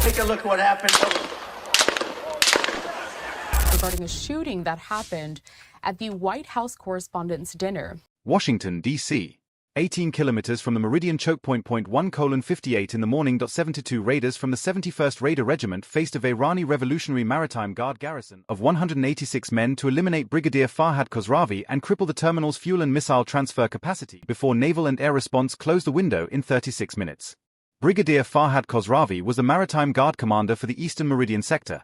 Take a look at what happened. Regarding a shooting that happened at the White House Correspondents' Dinner. Washington, D.C. 18 kilometers from the Meridian chokepoint. 1:58 in the morning. 72 raiders from the 71st Raider Regiment faced a Irani Revolutionary Maritime Guard garrison of 186 men to eliminate Brigadier Farhad Khosravi and cripple the terminal's fuel and missile transfer capacity before naval and air response closed the window in 36 minutes. Brigadier Farhad Khosravi was the Maritime Guard commander for the Eastern Meridian sector,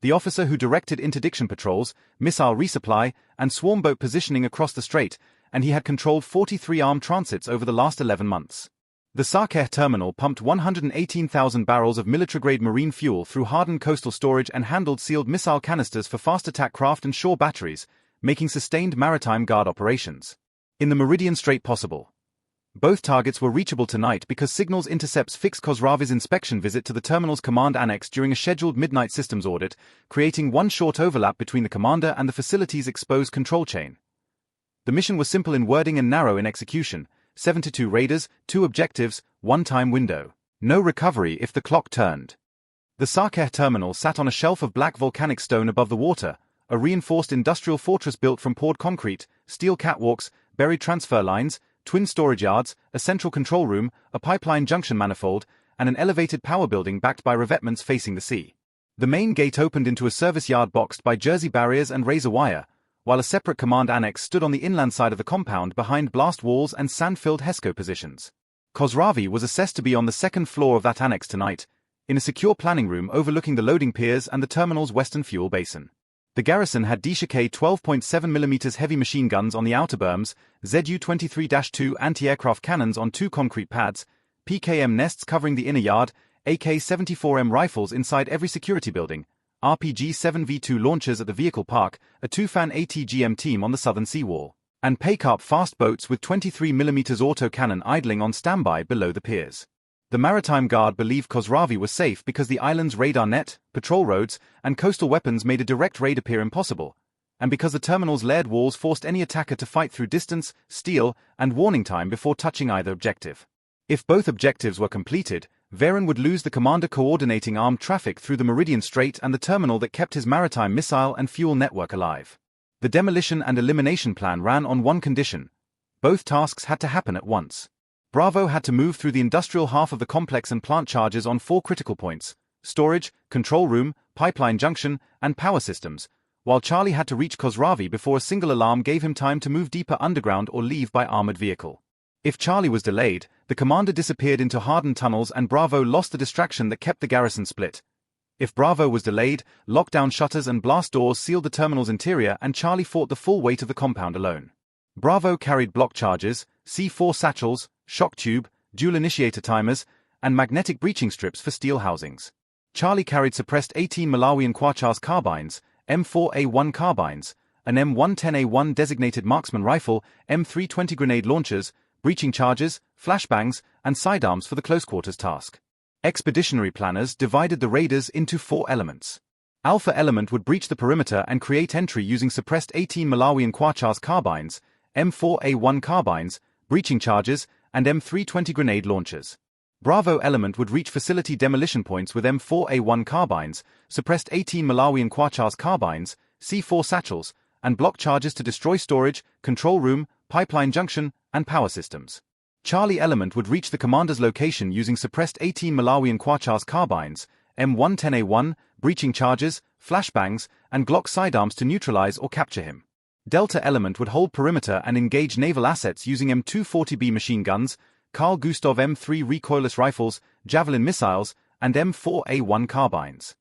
the officer who directed interdiction patrols, missile resupply, and swarm boat positioning across the Strait, and he had controlled 43 armed transits over the last 11 months. The Saeqeh terminal pumped 118,000 barrels of military-grade marine fuel through hardened coastal storage and handled sealed missile canisters for fast attack craft and shore batteries, making sustained maritime guard operations in the Meridian Strait possible. Both targets were reachable tonight because signals intercepts fixed Khosravi's inspection visit to the terminal's command annex during a scheduled midnight systems audit, creating one short overlap between the commander and the facility's exposed control chain. The mission was simple in wording and narrow in execution: 72 raiders, 2 objectives, 1 time window. No recovery if the clock turned. The Saeqeh terminal sat on a shelf of black volcanic stone above the water, a reinforced industrial fortress built from poured concrete, steel catwalks, buried transfer lines, twin storage yards, a central control room, a pipeline junction manifold, and an elevated power building backed by revetments facing the sea. The main gate opened into a service yard boxed by jersey barriers and razor wire, while a separate command annex stood on the inland side of the compound behind blast walls and sand-filled HESCO positions. Khosravi was assessed to be on the second floor of that annex tonight, in a secure planning room overlooking the loading piers and the terminal's western fuel basin. The garrison had DSHK 12.7mm heavy machine guns on the outer berms, Zu-23-2 anti-aircraft cannons on 2 concrete pads, PKM nests covering the inner yard, AK-74M rifles inside every security building, RPG-7V2 launchers at the vehicle park, a 2-fan ATGM team on the southern seawall, and Paycarp fast boats with 23mm autocannon idling on standby below the piers. The Maritime Guard believed Khosravi was safe because the island's radar net, patrol roads, and coastal weapons made a direct raid appear impossible, and because the terminal's layered walls forced any attacker to fight through distance, steel, and warning time before touching either objective. If both objectives were completed, Varen would lose the commander coordinating armed traffic through the Meridian Strait and the terminal that kept his maritime missile and fuel network alive. The demolition and elimination plan ran on one condition: both tasks had to happen at once. Bravo had to move through the industrial half of the complex and plant charges on 4 critical points: storage, control room, pipeline junction, and power systems, while Charlie had to reach Khosravi before a single alarm gave him time to move deeper underground or leave by armored vehicle. If Charlie was delayed, the commander disappeared into hardened tunnels and Bravo lost the distraction that kept the garrison split. If Bravo was delayed, lockdown shutters and blast doors sealed the terminal's interior and Charlie fought the full weight of the compound alone. Bravo carried block charges, C4 satchels, shock tube, dual initiator timers, and magnetic breaching strips for steel housings. Charlie carried suppressed 18 Malawian Quachars carbines, M4A1 carbines, an M110A1 designated marksman rifle, M320 grenade launchers, breaching charges, flashbangs, and sidearms for the close-quarters task. Expeditionary planners divided the raiders into 4 elements. Alpha element would breach the perimeter and create entry using suppressed 18 Malawian Quachars carbines, M4A1 carbines, breaching charges, and M320 grenade launchers. Bravo element would reach facility demolition points with M4A1 carbines, suppressed 18 Malawian Quachars carbines, C4 satchels, and block charges to destroy storage, control room, pipeline junction, and power systems. Charlie element would reach the commander's location using suppressed 18 Malawian Quachars carbines, M110A1, breaching charges, flashbangs, and Glock sidearms to neutralize or capture him. Delta element would hold perimeter and engage naval assets using M240B machine guns, Carl Gustav M3 recoilless rifles, Javelin missiles, and M4A1 carbines.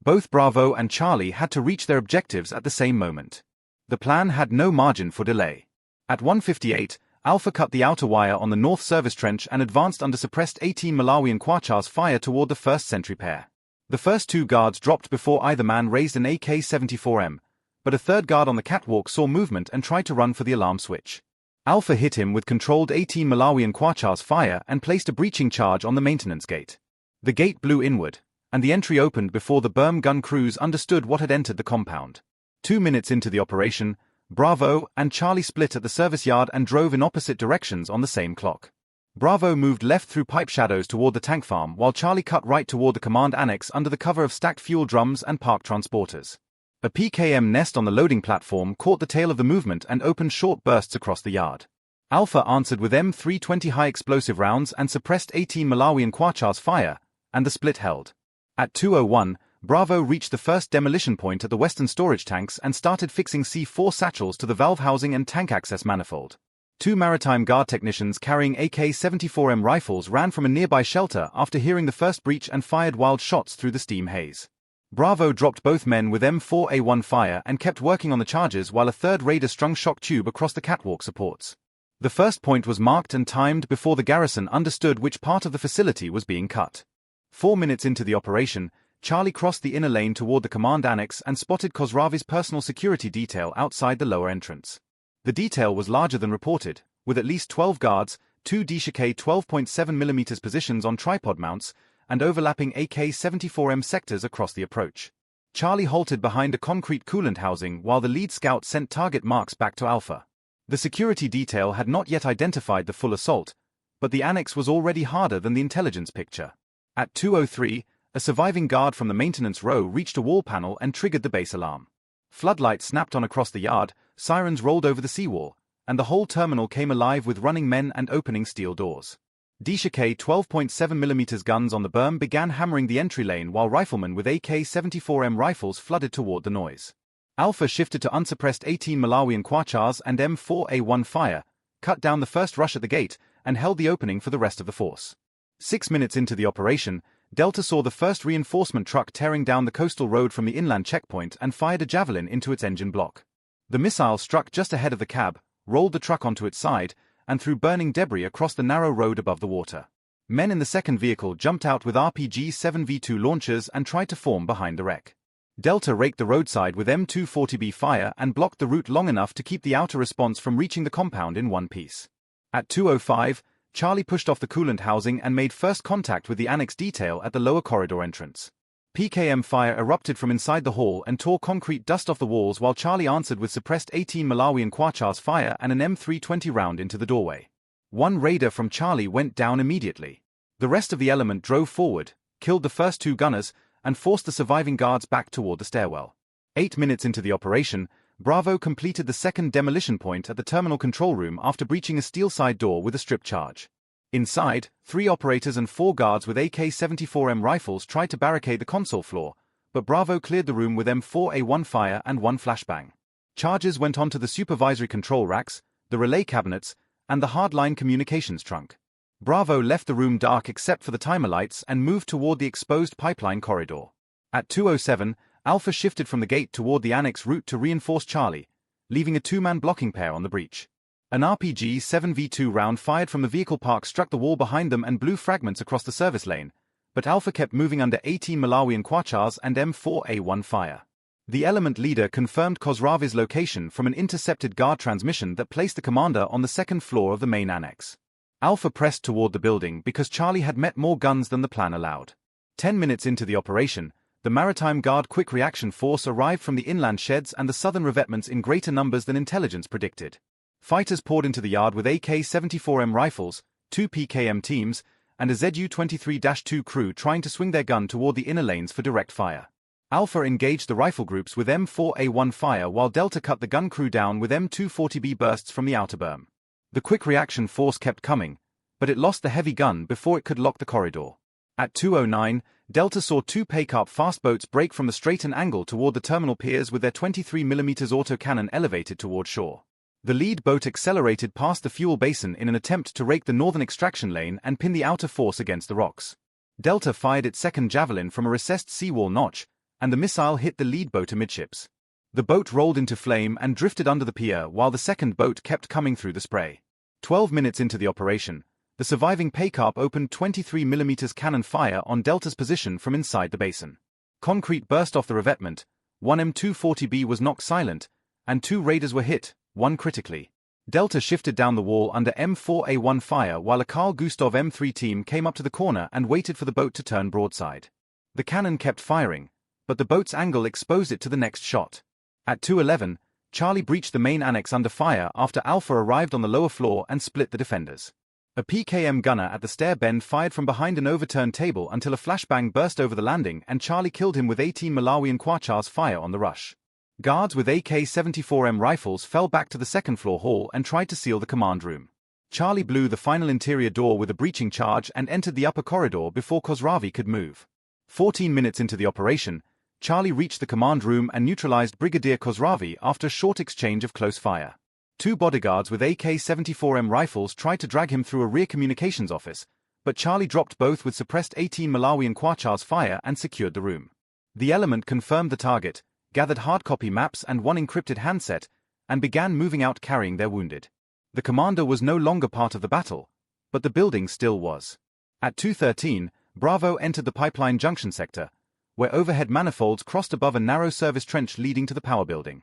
Both Bravo and Charlie had to reach their objectives at the same moment. The plan had no margin for delay. At 1:58, Alpha cut the outer wire on the north service trench and advanced under suppressed 18 Malawian Quachars fire toward the first sentry pair. The first 2 guards dropped before either man raised an AK-74M, but a third guard on the catwalk saw movement and tried to run for the alarm switch. Alpha hit him with controlled 18 Malawian Quachars fire and placed a breaching charge on the maintenance gate. The gate blew inward, and the entry opened before the berm gun crews understood what had entered the compound. 2 minutes into the operation, Bravo and Charlie split at the service yard and drove in opposite directions on the same clock. Bravo moved left through pipe shadows toward the tank farm, while Charlie cut right toward the command annex under the cover of stacked fuel drums and parked transporters. A PKM nest on the loading platform caught the tail of the movement and opened short bursts across the yard. Alpha answered with M320 high-explosive rounds and suppressed 18 Malawian Quachars' fire, and the split held. At 2:01, Bravo reached the first demolition point at the western storage tanks and started fixing C4 satchels to the valve housing and tank access manifold. Two maritime guard technicians carrying AK-74M rifles ran from a nearby shelter after hearing the first breach and fired wild shots through the steam haze. Bravo dropped both men with M4A1 fire and kept working on the charges while a third raider strung shock tube across the catwalk supports. The first point was marked and timed before the garrison understood which part of the facility was being cut. 4 minutes into the operation, Charlie crossed the inner lane toward the command annex and spotted Khosravi's personal security detail outside the lower entrance. The detail was larger than reported, with at least 12 guards, two Saeqeh 12.7mm positions on tripod mounts, and overlapping AK-74M sectors across the approach. Charlie halted behind a concrete coolant housing while the lead scout sent target marks back to Alpha. The security detail had not yet identified the full assault, but the annex was already harder than the intelligence picture. At 2:03, a surviving guard from the maintenance row reached a wall panel and triggered the base alarm. Floodlights snapped on across the yard, sirens rolled over the seawall, and the whole terminal came alive with running men and opening steel doors. Saeqeh 12.7mm guns on the berm began hammering the entry lane while riflemen with AK-74M rifles flooded toward the noise. Alpha shifted to unsuppressed 18 Malawian Quachars and M4A1 fire, cut down the first rush at the gate, and held the opening for the rest of the force. 6 minutes into the operation, Delta saw the first reinforcement truck tearing down the coastal road from the inland checkpoint and fired a javelin into its engine block. The missile struck just ahead of the cab, rolled the truck onto its side, and threw burning debris across the narrow road above the water. Men in the second vehicle jumped out with RPG-7V2 launchers and tried to form behind the wreck. Delta raked the roadside with M240B fire and blocked the route long enough to keep the outer response from reaching the compound in one piece. At 2:05, Charlie pushed off the coolant housing and made first contact with the annex detail at the lower corridor entrance. PKM fire erupted from inside the hall and tore concrete dust off the walls while Charlie answered with suppressed 18 Malawian Quachars fire and an M320 round into the doorway. One raider from Charlie went down immediately. The rest of the element drove forward, killed the first two gunners, and forced the surviving guards back toward the stairwell. 8 minutes into the operation, Bravo completed the second demolition point at the terminal control room after breaching a steel side door with a strip charge. Inside, 3 operators and 4 guards with AK-74M rifles tried to barricade the console floor, but Bravo cleared the room with M4A1 fire and 1 flashbang. Charges went onto the supervisory control racks, the relay cabinets, and the hardline communications trunk. Bravo left the room dark except for the timer lights and moved toward the exposed pipeline corridor. At 2:07, Alpha shifted from the gate toward the annex route to reinforce Charlie, leaving a 2-man blocking pair on the breach. An RPG-7V2 round fired from the vehicle park struck the wall behind them and blew fragments across the service lane, but Alpha kept moving under 18 Malawian Quachars and M4A1 fire. The element leader confirmed Khosravi's location from an intercepted guard transmission that placed the commander on the second floor of the main annex. Alpha pressed toward the building because Charlie had met more guns than the plan allowed. 10 minutes into the operation, the Maritime Guard Quick Reaction Force arrived from the inland sheds and the southern revetments in greater numbers than intelligence predicted. Fighters poured into the yard with AK-74M rifles, 2 PKM teams, and a ZU-23-2 crew trying to swing their gun toward the inner lanes for direct fire. Alpha engaged the rifle groups with M4A1 fire while Delta cut the gun crew down with M240B bursts from the outer berm. The quick reaction force kept coming, but it lost the heavy gun before it could lock the corridor. At 2:09, Delta saw 2 Paycarp fast boats break from the Strait and angle toward the terminal piers with their 23mm autocannon elevated toward shore. The lead boat accelerated past the fuel basin in an attempt to rake the northern extraction lane and pin the outer force against the rocks. Delta fired its second javelin from a recessed seawall notch, and the missile hit the lead boat amidships. The boat rolled into flame and drifted under the pier while the second boat kept coming through the spray. 12 minutes into the operation, the surviving Paycarp opened 23mm cannon fire on Delta's position from inside the basin. Concrete burst off the revetment, 1 M240B was knocked silent, and 2 raiders were hit, 1 critically. Delta shifted down the wall under M4A1 fire while a Carl Gustav M3 team came up to the corner and waited for the boat to turn broadside. The cannon kept firing, but the boat's angle exposed it to the next shot. At 2:11, Charlie breached the main annex under fire after Alpha arrived on the lower floor and split the defenders. A PKM gunner at the stair bend fired from behind an overturned table until a flashbang burst over the landing and Charlie killed him with 18 Malawian Quachars fire on the rush. Guards with AK-74M rifles fell back to the second-floor hall and tried to seal the command room. Charlie blew the final interior door with a breaching charge and entered the upper corridor before Khosravi could move. 14 minutes into the operation, Charlie reached the command room and neutralized Brigadier Khosravi after a short exchange of close fire. Two bodyguards with AK-74M rifles tried to drag him through a rear communications office, but Charlie dropped both with suppressed 18 Malawian Quachars fire and secured the room. The element confirmed the target, gathered hard-copy maps and one encrypted handset, and began moving out carrying their wounded. The commander was no longer part of the battle, but the building still was. At 2:13, Bravo entered the pipeline junction sector, where overhead manifolds crossed above a narrow service trench leading to the power building.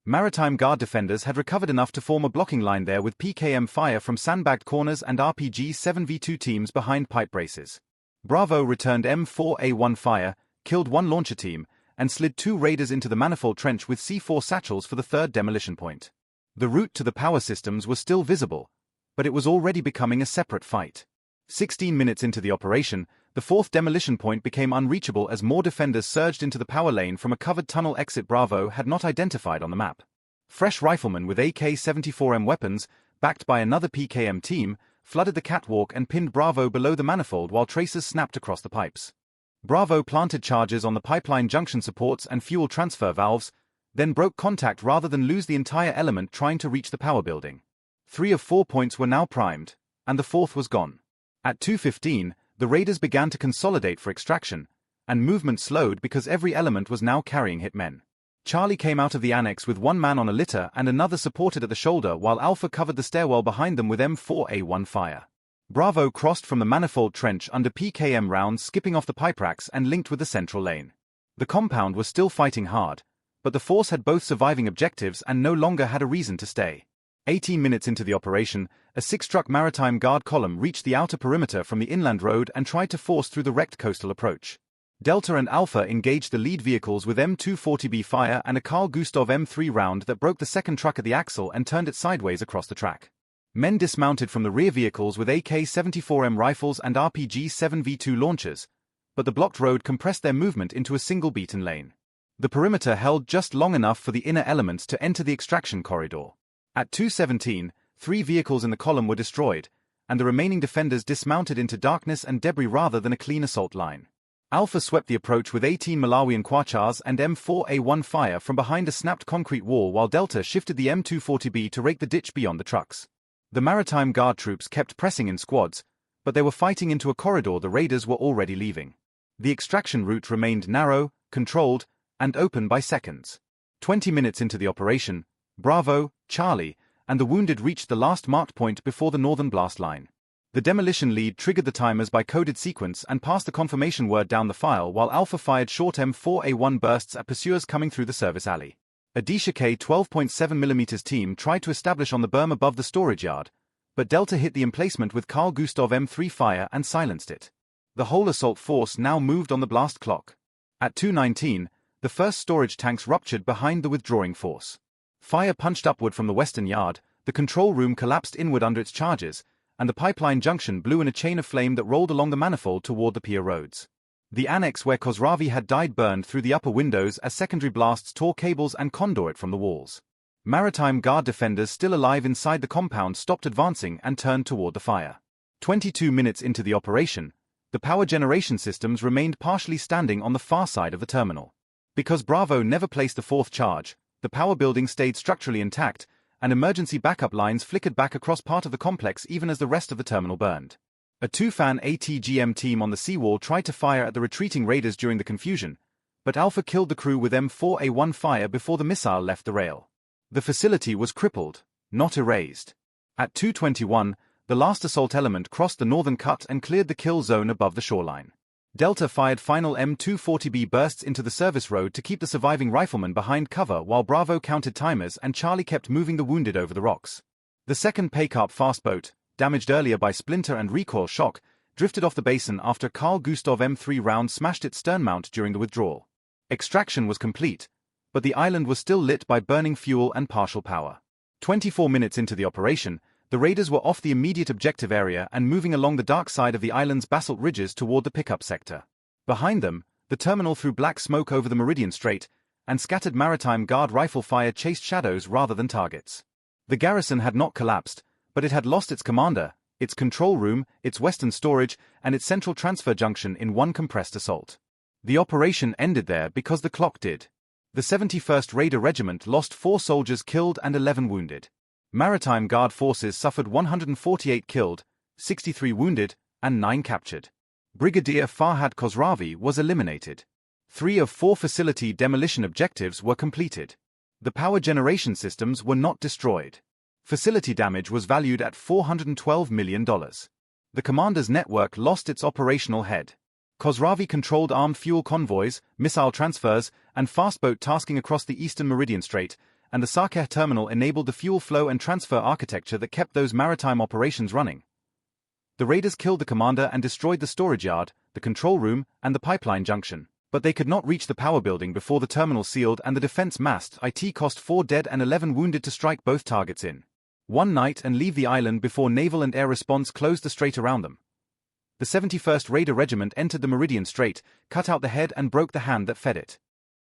Maritime Guard defenders had recovered enough to form a blocking line there with PKM fire from sandbagged corners and RPG 7v2 teams behind pipe braces. Bravo returned M4A1 fire, killed one launcher team, and slid two raiders into the manifold trench with C4 satchels for the third demolition point. The route to the power systems was still visible, but it was already becoming a separate fight. 16 minutes into the operation, the fourth demolition point became unreachable as more defenders surged into the power lane from a covered tunnel exit Bravo had not identified on the map. Fresh riflemen with AK-74M weapons, backed by another PKM team, flooded the catwalk and pinned Bravo below the manifold while tracers snapped across the pipes. Bravo planted charges on the pipeline junction supports and fuel transfer valves, then broke contact rather than lose the entire element trying to reach the power building. 3 of 4 points were now primed, and the fourth was gone. At 2:15, the raiders began to consolidate for extraction, and movement slowed because every element was now carrying hitmen. Charlie came out of the annex with one man on a litter and another supported at the shoulder while Alpha covered the stairwell behind them with M4A1 fire. Bravo crossed from the manifold trench under PKM rounds skipping off the pipe racks and linked with the central lane. The compound was still fighting hard, but the force had both surviving objectives and no longer had a reason to stay. 18 minutes into the operation, a 6-truck Maritime Guard column reached the outer perimeter from the inland road and tried to force through the wrecked coastal approach. Delta and Alpha engaged the lead vehicles with M240B fire and a Carl Gustav M3 round that broke the second truck at the axle and turned it sideways across the track. Men dismounted from the rear vehicles with AK-74M rifles and RPG 7v2 launchers, but the blocked road compressed their movement into a single beaten lane. The perimeter held just long enough for the inner elements to enter the extraction corridor. At 2:17, 3 vehicles in the column were destroyed, and the remaining defenders dismounted into darkness and debris rather than a clean assault line. Alpha swept the approach with 18 Malawian Quachars and M4A1 fire from behind a snapped concrete wall while Delta shifted the M240B to rake the ditch beyond the trucks. The Maritime Guard troops kept pressing in squads, but they were fighting into a corridor the raiders were already leaving. The extraction route remained narrow, controlled, and open by seconds. 20 minutes into the operation, Bravo, Charlie, and the wounded reached the last marked point before the northern blast line. The demolition lead triggered the timers by coded sequence and passed the confirmation word down the file while Alpha fired short M4A1 bursts at pursuers coming through the service alley. A Daesh-K 12.7mm team tried to establish on the berm above the storage yard, but Delta hit the emplacement with Carl Gustav M3 fire and silenced it. The whole assault force now moved on the blast clock. At 2:19, the first storage tanks ruptured behind the withdrawing force. Fire punched upward from the western yard, the control room collapsed inward under its charges, and the pipeline junction blew in a chain of flame that rolled along the manifold toward the pier roads. The annex where Khosravi had died burned through the upper windows as secondary blasts tore cables and conduit from the walls. Maritime Guard defenders still alive inside the compound stopped advancing and turned toward the fire. 22 minutes into the operation, the power generation systems remained partially standing on the far side of the terminal. Because Bravo never placed the fourth charge, the power building stayed structurally intact, and emergency backup lines flickered back across part of the complex even as the rest of the terminal burned. A 2-fan ATGM team on the seawall tried to fire at the retreating raiders during the confusion, but Alpha killed the crew with M4A1 fire before the missile left the rail. The facility was crippled, not erased. At 2:21, the last assault element crossed the northern cut and cleared the kill zone above the shoreline. Delta fired final M240B bursts into the service road to keep the surviving riflemen behind cover while Bravo counted timers and Charlie kept moving the wounded over the rocks. The second Paycarp fastboat, damaged earlier by splinter and recoil shock, drifted off the basin after Carl Gustav M3 round smashed its stern mount during the withdrawal. Extraction was complete, but the island was still lit by burning fuel and partial power. 24 minutes into the operation, The raiders were off the immediate objective area and moving along the dark side of the island's basalt ridges toward the pickup sector. Behind them, the terminal threw black smoke over the Meridian Strait, and scattered maritime guard rifle fire chased shadows rather than targets. The garrison had not collapsed, but it had lost its commander, its control room, its western storage, and its central transfer junction in one compressed assault. The operation ended there because the clock did. The 71st Raider Regiment lost 4 soldiers killed and 11 wounded. Maritime Guard forces suffered 148 killed, 63 wounded, and 9 captured. Brigadier Farhad Khosravi was eliminated. 3 of 4 facility demolition objectives were completed. The power generation systems were not destroyed. Facility damage was valued at $412 million. The commander's network lost its operational head. Khosravi controlled armed fuel convoys, missile transfers, and fastboat tasking across the eastern Meridian Strait, and the Saeqeh terminal enabled the fuel flow and transfer architecture that kept those maritime operations running. The raiders killed the commander and destroyed the storage yard, the control room, and the pipeline junction. But they could not reach the power building before the terminal sealed and the defense mast. It cost 4 dead and 11 wounded to strike both targets in one night and leave the island before naval and air response closed the strait around them. The 71st Raider Regiment entered the Meridian Strait, cut out the head and broke the hand that fed it.